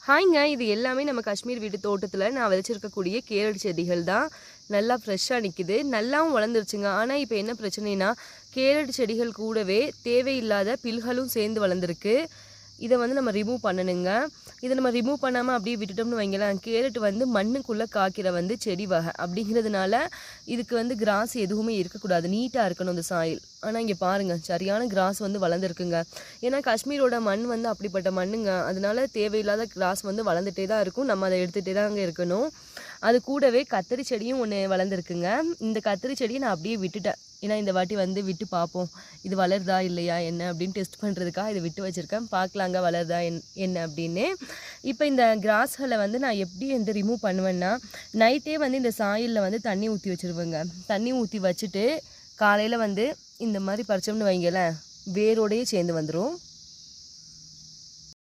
ஹாய்ங்க, இது எல்லாமே நம்ம காஷ்மீர் வீட்டு தோட்டத்தில் நான் விதைச்சிருக்கக்கூடிய கேரட் செடிகள் தான். நல்லா ஃப்ரெஷ்ஷாக நிற்கிது, நல்லாவும் வளர்ந்துருச்சுங்க. ஆனால் இப்போ என்ன பிரச்சனைனா, கேரட் செடிகள் கூடவே தேவையில்லாத பில்களும் சேர்ந்து வளர்ந்துருக்கு. இதை வந்து நம்ம ரிமூவ் பண்ணணுங்க. இதை நம்ம ரிமூவ் பண்ணாமல் அப்படியே விட்டுட்டோம்னு வைங்களேன், கேரட் வந்து மண்ணுக்குள்ளே காய்க்கிற வந்து செடி வகை அப்படிங்கிறதுனால இதுக்கு வந்து கிராஸ் எதுவுமே இருக்கக்கூடாது, நீட்டாக இருக்கணும் இந்த சாயில். ஆனால் இங்கே பாருங்கள், சரியான கிராஸ் வந்து வளர்ந்துருக்குங்க. ஏன்னா காஷ்மீரோட மண் வந்து அப்படிப்பட்ட மண்ணுங்க, அதனால தேவையில்லாத கிராஸ் வந்து வளர்ந்துட்டே தான் இருக்கும். நம்ம அதை எடுத்துகிட்டே தான் அங்கே இருக்கணும். அது கூடவே கத்திரி செடியும் ஒன்று வளர்ந்துருக்குங்க. இந்த கத்திரி செடியை நான் அப்படியே விட்டுட்டேன். ஏன்னா இந்த வாட்டி வந்து விட்டு பார்ப்போம், இது வளருதா இல்லையா என்ன அப்படின்னு டெஸ்ட் பண்ணுறதுக்காக இதை விட்டு வச்சுருக்கேன். பார்க்கலாங்க வளருதா என்ன அப்படின்னு. இப்போ இந்த கிராஸ்களை வந்து நான் எப்படி வந்து ரிமூவ் பண்ணுவேன்னா, நைட்டே வந்து இந்த சாயிலில் வந்து தண்ணி ஊற்றி வச்சுருவேங்க. தண்ணி ஊற்றி வச்சுட்டு காலையில் வந்து இந்த மாதிரி பறிச்சோம்னு வைங்களேன், வேரோடையே சேர்ந்து வந்துடும்.